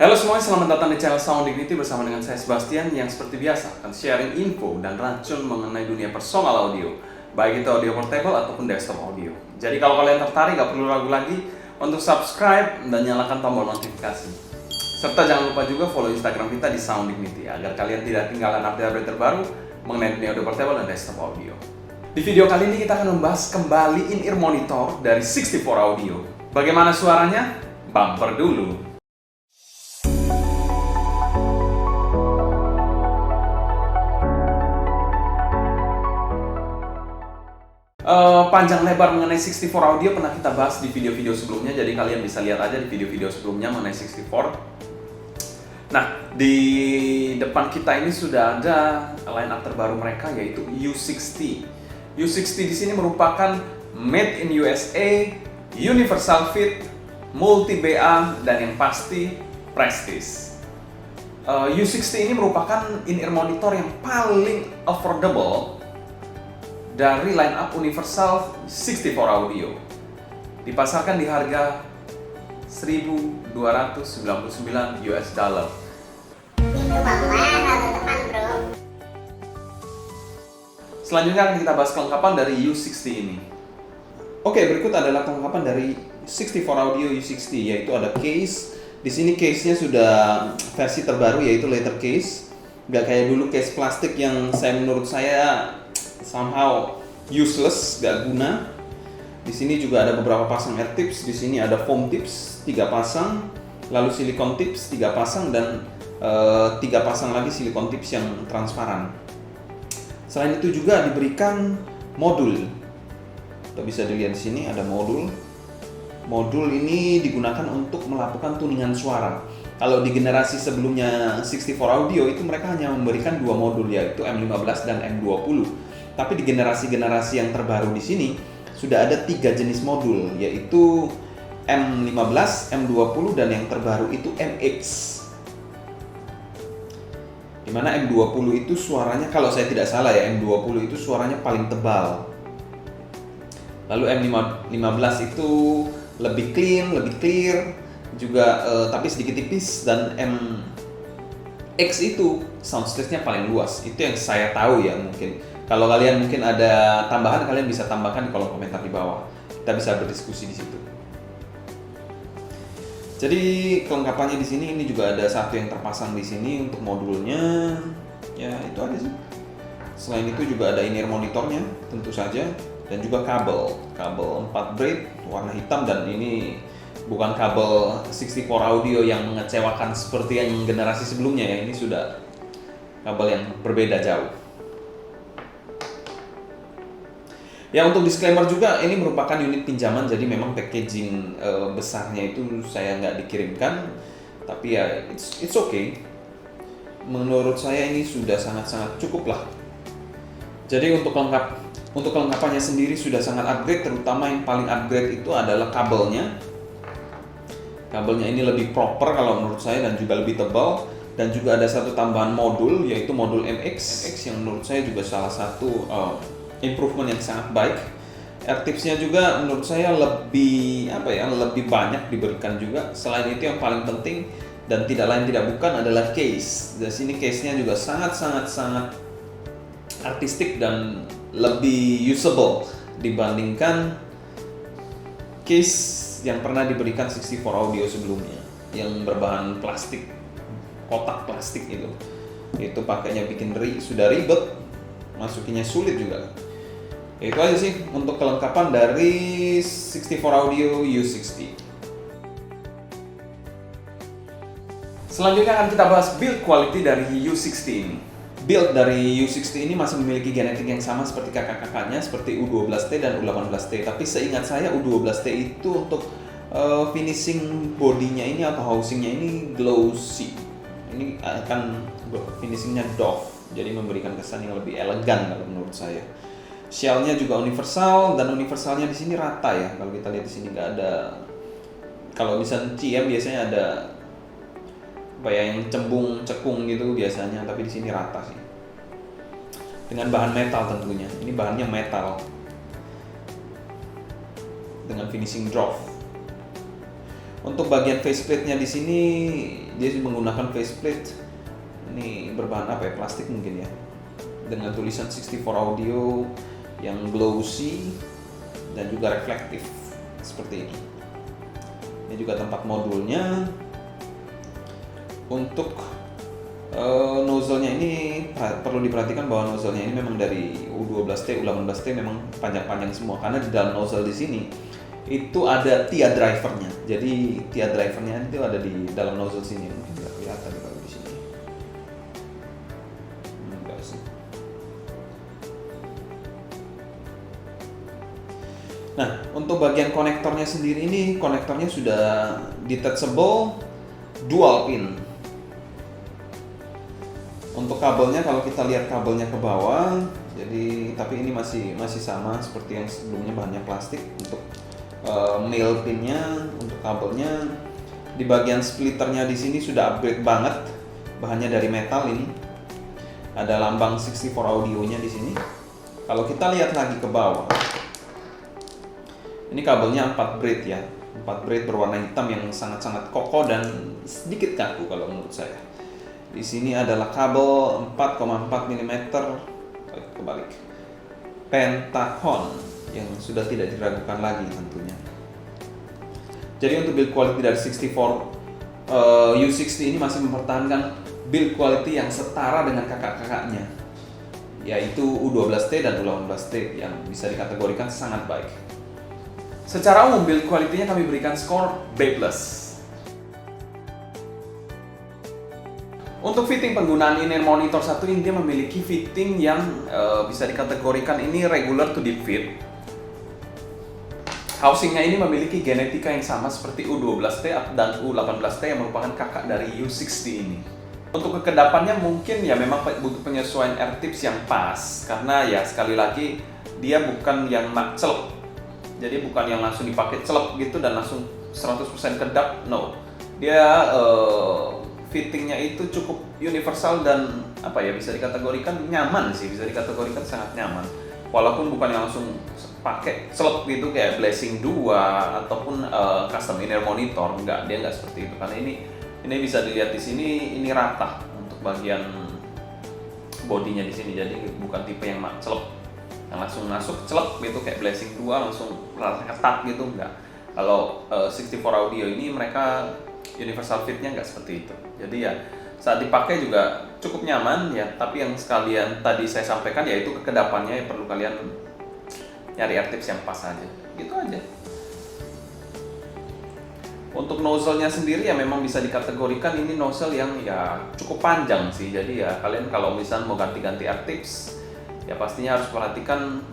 Halo semuanya, selamat datang di channel Sound Dignity bersama dengan saya Sebastian yang seperti biasa akan sharing info dan racun mengenai dunia personal audio, baik itu audio portable ataupun desktop audio. Jadi kalau kalian tertarik, gak perlu ragu lagi untuk subscribe dan nyalakan tombol notifikasi. Serta jangan lupa juga follow Instagram kita di Sound Dignity agar kalian tidak ketinggalan update-update terbaru mengenai dunia audio portable dan desktop audio. Di video kali ini kita akan membahas kembali in-ear monitor dari 64 Audio. Bagaimana suaranya? Bumper dulu. Panjang lebar mengenai 64 Audio pernah kita bahas di video-video sebelumnya, jadi kalian bisa lihat aja di video-video sebelumnya mengenai 64. Nah, di depan kita ini sudah ada line up terbaru mereka, yaitu U60. U60 di sini merupakan made in USA, universal fit, multi BA, dan yang pasti prestige. U60 ini merupakan in-ear monitor yang paling affordable dari line up Universal 64 Audio. Dipasarkan di harga 1.299 US dollar. Selanjutnya akan kita bahas kelengkapan dari U60 ini. Oke, berikut adalah kelengkapan dari 64 Audio U60, yaitu ada case. Di sini case-nya sudah versi terbaru, yaitu leather case. Gak kayak dulu case plastik yang menurut saya somehow useless, gak guna. Di sini juga ada beberapa pasang air tips. Di sini ada foam tips 3 pasang, lalu silikon tips 3 pasang, dan 3 pasang lagi silikon tips yang transparan. Selain itu juga diberikan modul. Kita bisa dilihat di sini ada modul. Modul ini digunakan untuk melakukan tuningan suara. Kalau di generasi sebelumnya 64 Audio itu mereka hanya memberikan 2 modul, yaitu M15 dan M20. Tapi di generasi-generasi yang terbaru di sini sudah ada 3 jenis modul, yaitu M15, M20, dan yang terbaru itu MX. Dimana M20 itu suaranya, kalau saya tidak salah ya, M20 itu suaranya paling tebal. Lalu M15 itu lebih clean, lebih clear, juga tapi sedikit tipis, dan MX itu sound stage-nya paling luas. Itu yang saya tahu ya, mungkin. Kalau kalian mungkin ada tambahan, kalian bisa tambahkan di kolom komentar di bawah. Kita bisa berdiskusi di situ. Jadi kelengkapannya di sini, ini juga ada satu yang terpasang di sini untuk modulnya. Ya, itu aja sih. Selain itu juga ada in-ear monitornya, tentu saja, dan juga kabel 4 braid warna hitam, dan ini bukan kabel 64 Audio yang mengecewakan seperti yang generasi sebelumnya ya. Ini sudah kabel yang berbeda jauh. Ya, untuk disclaimer juga, ini merupakan unit pinjaman, jadi memang packaging besarnya itu saya nggak dikirimkan, tapi ya it's okay. Menurut saya ini sudah sangat-sangat cukup lah. Jadi untuk kelengkapannya sendiri sudah sangat upgrade, terutama yang paling upgrade itu adalah kabelnya. Kabelnya ini lebih proper kalau menurut saya, dan juga lebih tebal, dan juga ada satu tambahan modul, yaitu modul MX yang menurut saya juga salah satu improvement yang sangat baik. Air tipsnya juga menurut saya lebih lebih banyak diberikan juga. Selain itu yang paling penting dan tidak lain tidak bukan adalah case. Di sini case-nya juga sangat artistik dan lebih usable dibandingkan case yang pernah diberikan 64 Audio sebelumnya yang berbahan plastik, kotak plastik itu pakainya bikin sudah ribet, masukinnya sulit juga. Itu aja sih untuk kelengkapan dari 64 Audio U60. Selanjutnya akan kita bahas build quality dari U60 ini. Build dari U60 ini masih memiliki genetik yang sama seperti kakak-kakaknya, seperti U12T dan U18T. Tapi seingat saya U12T itu untuk finishing bodinya ini atau housingnya ini glossy. Ini akan finishingnya doff, jadi memberikan kesan yang lebih elegan kalau menurut saya. Shell-nya juga universal, dan universalnya di sini rata ya. Kalau kita lihat di sini nggak ada. Kalau misalnya CM biasanya ada yang cekung gitu biasanya, tapi di sini rata sih. Dengan bahan metal tentunya. Ini bahannya metal. Dengan finishing drop. Untuk bagian faceplate-nya di sini dia menggunakan faceplate. Ini berbahan apa ya? Plastik mungkin ya. Dengan tulisan 64 audio yang glossy dan juga reflektif seperti ini. Ini juga tempat modulnya. Untuk nozzle-nya ini perlu diperhatikan bahwa nozzle-nya ini memang dari U12T, U18T memang panjang-panjang semua, karena di dalam nozzle di sini itu ada TIA drivernya. Jadi TIA drivernya itu ada di dalam nozzle sini, mungkin nggak kelihatan kalau di sini. Enggak sih. Nah, untuk bagian konektornya sendiri ini, konektornya sudah detachable dual pin. Untuk kabelnya, kalau kita lihat kabelnya ke bawah, jadi tapi ini masih sama seperti yang sebelumnya, bahannya plastik. Untuk male pinnya, untuk kabelnya di bagian splitternya di sini sudah upgrade banget, bahannya dari metal ini. Ada lambang 64 audionya di sini. Kalau kita lihat lagi ke bawah, ini kabelnya 4 braid ya, 4 braid berwarna hitam yang sangat-sangat kokoh dan sedikit kaku kalau menurut saya. Di sini adalah kabel 4,4 mm kebalik Pentacon yang sudah tidak diragukan lagi tentunya. Jadi untuk build quality dari 64 U60 ini masih mempertahankan build quality yang setara dengan kakak-kakaknya, yaitu U12T dan U18T yang bisa dikategorikan sangat baik. Secara umum build quality-nya kami berikan skor B+. Untuk fitting penggunaan in-ear monitor satu ini, dia memiliki fitting yang bisa dikategorikan ini regular to deep fit. Housingnya ini memiliki genetika yang sama seperti U12T dan U18T yang merupakan kakak dari U60 ini. Untuk kekedapannya mungkin ya memang butuh penyesuaian air tips yang pas, karena ya sekali lagi dia bukan yang celep. Jadi bukan yang langsung dipakai celep gitu dan langsung 100% kedap, no. Dia fittingnya itu cukup universal dan apa ya, bisa dikategorikan nyaman sih, bisa dikategorikan sangat nyaman. Walaupun bukan yang langsung pakai celep gitu kayak Blessing 2 ataupun custom in-ear monitor, dia nggak seperti itu. Karena ini bisa dilihat di sini, ini rata untuk bagian bodinya di sini. Jadi bukan tipe yang celep, yang langsung masuk celep gitu kayak Blessing 2 langsung rasa ketat gitu, enggak. Kalau 64 audio ini mereka universal fitnya nggak seperti itu. Jadi ya saat dipakai juga cukup nyaman ya, tapi yang sekalian tadi saya sampaikan yaitu kekedapannya yang perlu kalian nyari air tips yang pas aja. Gitu aja. Untuk nozzle-nya sendiri ya memang bisa dikategorikan ini nozzle yang ya cukup panjang sih. Jadi ya kalian kalau misalnya mau ganti-ganti air tips ya pastinya harus perhatikan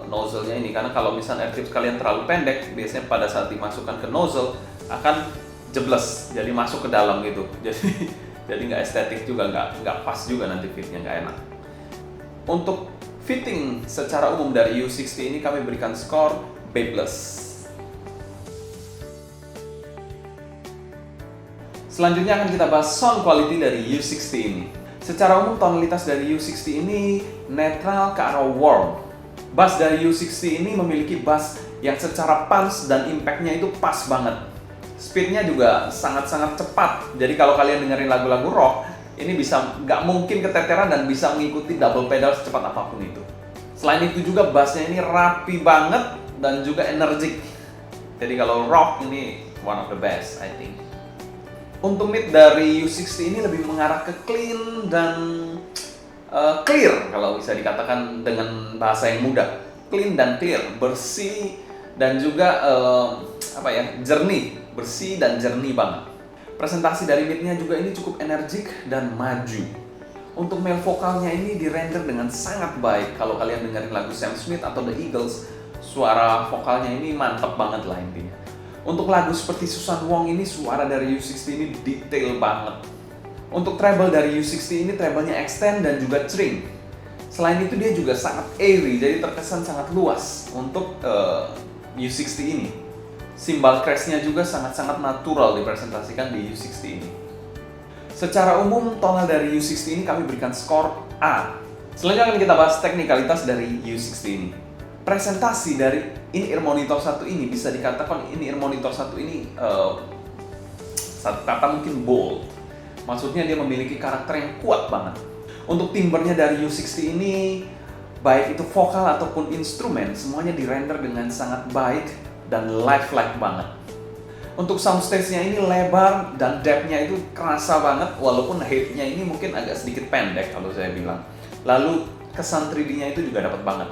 nozzle-nya ini, karena kalau misalnya air tips kalian terlalu pendek, biasanya pada saat dimasukkan ke nozzle akan jebles, jadi masuk ke dalam gitu. Jadi nggak estetik juga, nggak pas juga, nanti fitnya nggak enak. Untuk fitting secara umum dari U60 ini kami berikan skor B+. Selanjutnya akan kita bahas sound quality dari U60 ini. Secara umum tonalitas dari U60 ini netral ke arah warm. Bass dari U60 ini memiliki bass yang secara punch dan impact-nya itu pas banget. Speednya juga sangat-sangat cepat. Jadi kalau kalian dengerin lagu-lagu rock, ini bisa nggak mungkin keteteran dan bisa mengikuti double pedal secepat apapun itu. Selain itu juga bassnya ini rapi banget dan juga energik. Jadi kalau rock ini one of the best, I think. Untuk mid dari U60 ini lebih mengarah ke clean dan clear, kalau bisa dikatakan dengan bahasa yang mudah. Clean dan clear, bersih dan juga jernih, bersih dan jernih banget. Presentasi dari midnya juga ini cukup energik dan maju. Untuk male vokalnya ini dirender dengan sangat baik. Kalau kalian dengerin lagu Sam Smith atau The Eagles, suara vokalnya ini mantap banget lah intinya. Untuk lagu seperti Susan Wong ini, suara dari U60 ini detail banget. Untuk treble dari U60 ini, treble-nya extend dan juga string. Selain itu dia juga sangat airy, jadi terkesan sangat luas untuk U60 ini. Cymbal crash-nya juga sangat-sangat natural dipresentasikan di U60 ini. Secara umum, tonal dari U60 ini kami berikan skor A. Selanjutnya akan kita bahas teknikalitas dari U60 ini. Presentasi dari in-ear monitor satu ini bisa dikatakan in-ear monitor satu ini Satu kata mungkin bold. Maksudnya dia memiliki karakter yang kuat banget. Untuk timbernya dari U60 ini, baik itu vokal ataupun instrumen, semuanya dirender dengan sangat baik dan lifelike banget. Untuk soundstage-nya ini lebar dan depth-nya itu kerasa banget, walaupun height-nya ini mungkin agak sedikit pendek kalau saya bilang. Lalu kesan 3D-nya itu juga dapat banget.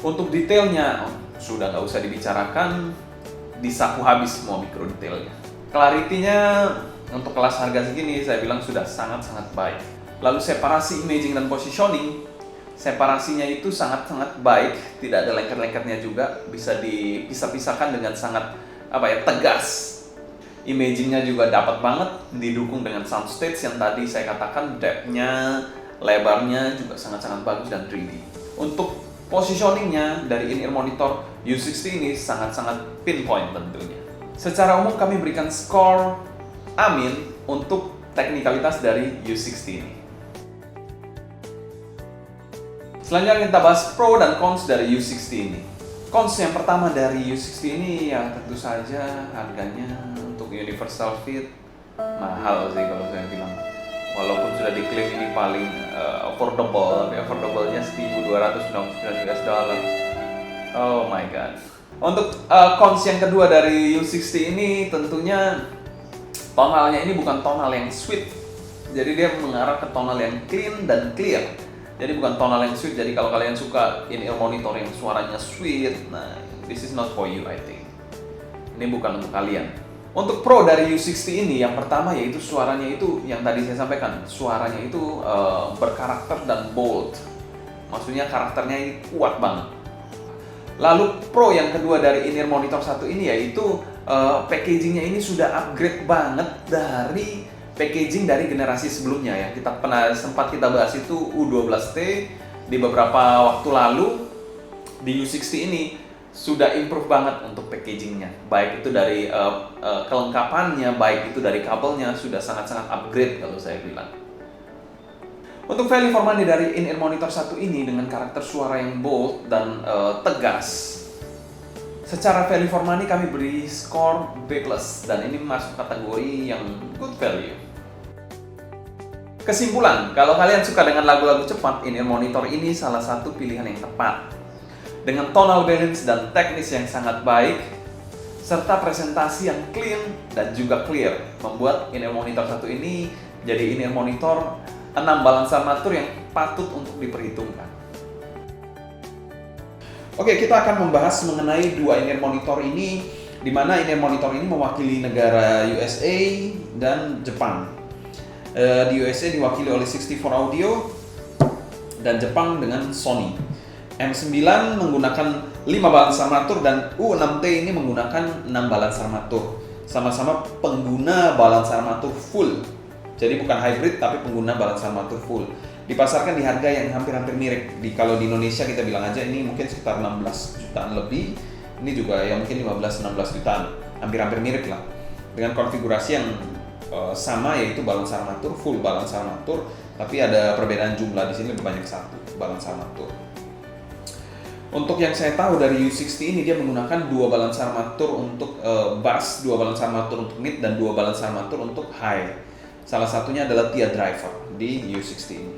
Untuk detailnya, sudah nggak usah dibicarakan, disapu habis semua mikro detailnya. Clarity-nya untuk kelas harga segini saya bilang sudah sangat-sangat baik. Lalu separasi imaging dan positioning, separasinya itu sangat-sangat baik, tidak ada lengket-lengketnya juga, bisa dipisah-pisahkan dengan sangat tegas. Imagingnya juga dapat banget, didukung dengan soundstage yang tadi saya katakan depth-nya, lebarnya juga sangat-sangat bagus dan 3D. Untuk positioningnya dari in-ear monitor U60 ini sangat-sangat pinpoint tentunya. Secara umum kami berikan skor amin untuk teknikalitas dari U60 ini. Selanjutnya kita bahas pro dan cons dari U60 ini. Cons yang pertama dari U60 ini ya tentu saja harganya untuk universal fit mahal sih kalau saya bilang. Walaupun sudah diklaim ini paling affordable, tapi affordable-nya $1,299 US. Oh my god. Untuk cons yang kedua dari U60 ini tentunya tonalnya ini bukan tonal yang sweet. Jadi dia mengarah ke tonal yang clean dan clear. Jadi bukan tonal yang sweet, jadi kalau kalian suka in-ear monitor yang suaranya sweet, nah this is not for you I think. Ini bukan untuk kalian. Untuk pro dari U60 ini, yang pertama yaitu suaranya itu, yang tadi saya sampaikan, suaranya itu berkarakter dan bold. Maksudnya karakternya ini kuat banget. Lalu pro yang kedua dari in-ear monitor satu ini yaitu packagingnya ini sudah upgrade banget dari packaging dari generasi sebelumnya ya. Sempat kita bahas itu U12T di beberapa waktu lalu. Di U60 ini sudah improve banget untuk packagingnya. Baik itu dari kelengkapannya, baik itu dari kabelnya, sudah sangat-sangat upgrade kalau saya bilang. Untuk value for money dari in-ear monitor satu ini dengan karakter suara yang bold dan tegas, secara value for money kami beri skor B+, dan ini masuk kategori yang good value. Kesimpulan, kalau kalian suka dengan lagu-lagu cepat, in-ear monitor ini salah satu pilihan yang tepat. Dengan tonal balance dan teknis yang sangat baik, serta presentasi yang clean dan juga clear, membuat in-ear monitor satu ini jadi in-ear monitor 6 balancer armatur yang patut untuk diperhitungkan. Oke, kita akan membahas mengenai dua in-ear monitor ini, di mana in-ear monitor ini mewakili negara USA dan Jepang. Di USA diwakili oleh 64 Audio dan Jepang dengan Sony. M9 menggunakan 5 balancer armatur dan U6T ini menggunakan 6 balancer armatur. Sama-sama pengguna balancer armatur full. Jadi bukan hybrid tapi pengguna balancer armatur full. Dipasarkan di harga yang hampir-hampir mirip. Kalau di Indonesia kita bilang aja ini mungkin sekitar 16 jutaan lebih. Ini juga ya mungkin 15-16 jutaan. Hampir-hampir mirip lah. Dengan konfigurasi yang sama, yaitu balancer armatur, full balancer armatur, tapi ada perbedaan jumlah. Di sini lebih banyak satu balancer armatur. Untuk yang saya tahu dari U60 ini dia menggunakan 2 balancer armatur untuk bass, 2 balancer armatur untuk mid, dan 2 balancer armatur untuk high. Salah satunya adalah TIA driver di U60 ini.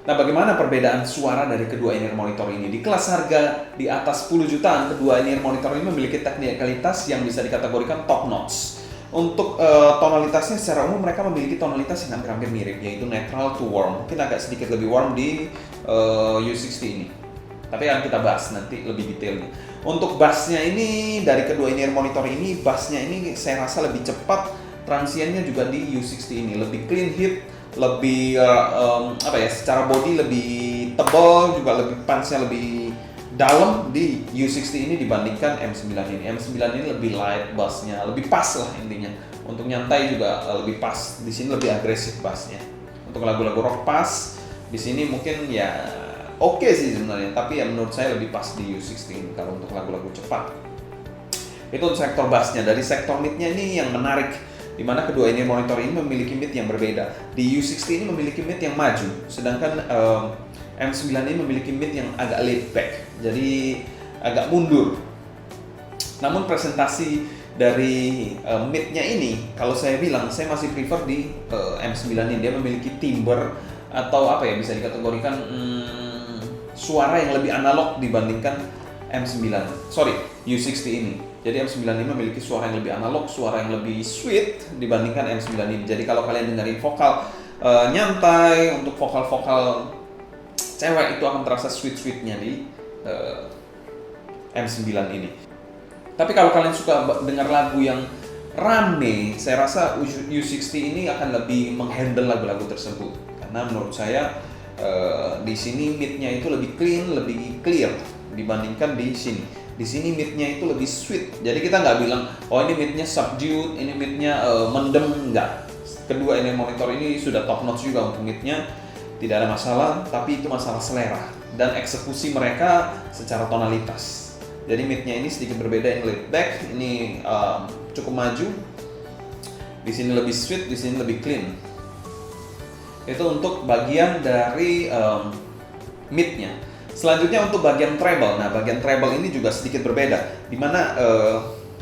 Nah, bagaimana perbedaan suara dari kedua in-ear monitor ini? Di kelas harga di atas 10 jutaan, kedua in-ear monitor ini memiliki teknikalitas yang bisa dikategorikan top notch. Untuk tonalitasnya secara umum mereka memiliki tonalitas yang hampir-hampir mirip, yaitu neutral to warm. Mungkin agak sedikit lebih warm di U60 ini. Tapi akan kita bahas nanti lebih detailnya. Untuk bassnya ini, dari kedua in-ear monitor ini, bassnya ini saya rasa lebih cepat. Transiennya juga di U60 ini lebih clean hit, lebih secara body lebih tebal, juga lebih punch-nya lebih dalam di U60 ini dibandingkan M9 ini. M9 ini lebih light bassnya, lebih pas lah intinya. Untuk nyantai juga lebih pas. Di sini lebih agresif bassnya. Untuk lagu-lagu rock pas, di sini mungkin ya oke sih sebenarnya, tapi ya menurut saya lebih pas di U60 ini kalau untuk lagu-lagu cepat. Itu untuk sektor bassnya. Dari sektor midnya ini yang menarik, di mana kedua in-ear monitor ini memiliki mid yang berbeda. Di U60 ini memiliki mid yang maju, sedangkan M9 ini memiliki mid yang agak laid back, jadi agak mundur. Namun presentasi dari mid-nya ini, kalau saya bilang saya masih prefer di M9 ini. Dia memiliki timbre atau apa ya, bisa dikategorikan suara yang lebih analog dibandingkan U60 ini. Jadi M9 ini memiliki suara yang lebih analog, suara yang lebih sweet dibandingkan M9 ini. Jadi kalau kalian dengerin vokal nyantai, untuk vokal-vokal cewek itu akan terasa sweet-sweetnya di M9 ini. Tapi kalau kalian suka dengar lagu yang rame, saya rasa U60 ini akan lebih menghandle lagu-lagu tersebut. Karena menurut saya di sini mid-nya itu lebih clean, lebih clear dibandingkan di sini. Di sini mid-nya itu lebih sweet. Jadi kita nggak bilang, oh ini mid-nya subdued, ini mid-nya mendem, nggak. Kedua ini monitor ini sudah top notch juga untuk mid-nya, tidak ada masalah, tapi itu masalah selera dan eksekusi mereka secara tonalitas. Jadi mid-nya ini sedikit berbeda, yang laid back, ini cukup maju. Di sini lebih sweet, di sini lebih clean. Itu untuk bagian dari mid-nya. Selanjutnya untuk bagian treble. Nah, bagian treble ini juga sedikit berbeda, di mana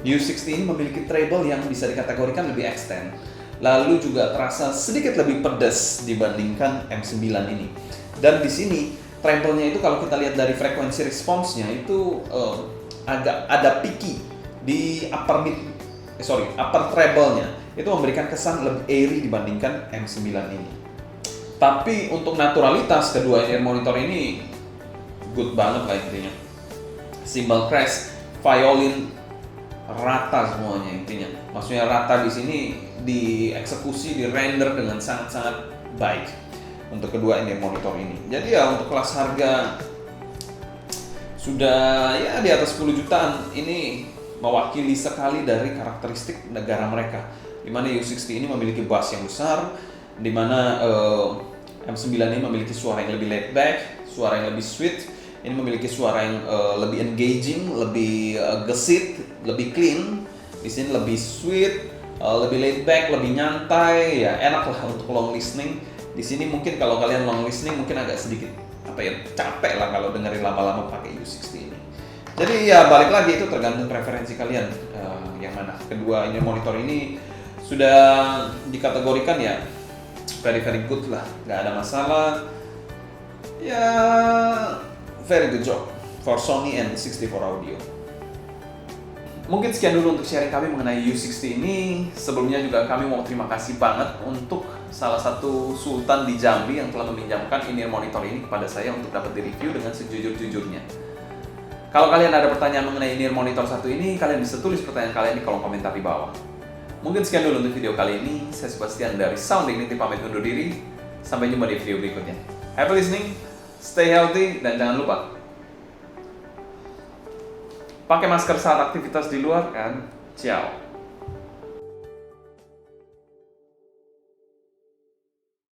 U60 ini memiliki treble yang bisa dikategorikan lebih extend. Lalu juga terasa sedikit lebih pedas dibandingkan M9 ini. Dan di sini treble-nya itu kalau kita lihat dari frekuensi response-nya itu agak ada picky di upper treble-nya. Itu memberikan kesan lebih airy dibandingkan M9 ini. Tapi untuk naturalitas kedua in-ear monitor ini good banget lah intinya. Cymbal crash, violin rata semuanya intinya. Maksudnya rata di sini dieksekusi, di render dengan sangat-sangat baik untuk kedua in-ear monitor ini. Jadi ya untuk kelas harga sudah ya di atas 10 jutaan, ini mewakili sekali dari karakteristik negara mereka. Di mana U60 ini memiliki bass yang besar, di mana M9 ini memiliki suara yang lebih laid back, suara yang lebih sweet. Ini memiliki suara yang lebih engaging, lebih gesit, lebih clean. Di sini lebih sweet, lebih laid back, lebih nyantai, ya enak lah untuk long listening. Di sini mungkin kalau kalian long listening mungkin agak sedikit capek lah kalau dengerin lama-lama pakai U60 ini. Jadi ya balik lagi, itu tergantung preferensi kalian yang mana. Kedua ini monitor ini sudah dikategorikan ya very good lah, nggak ada masalah. Ya very good job for Sony N64 Audio. Mungkin sekian dulu untuk sharing kami mengenai U60 ini. Sebelumnya juga kami mau terima kasih banget untuk salah satu sultan di Jambi yang telah meminjamkan in-ear monitor ini kepada saya untuk dapat direview dengan sejujur-jujurnya. Kalau kalian ada pertanyaan mengenai in-ear monitor satu ini, kalian bisa tulis pertanyaan kalian di kolom komentar di bawah. Mungkin sekian dulu untuk video kali ini. Saya Sebastian dari Sound Dignity pamit undur diri. Sampai jumpa di video berikutnya. Happy listening, stay healthy, dan jangan lupa pakai masker saat aktivitas di luar kan. Ciao.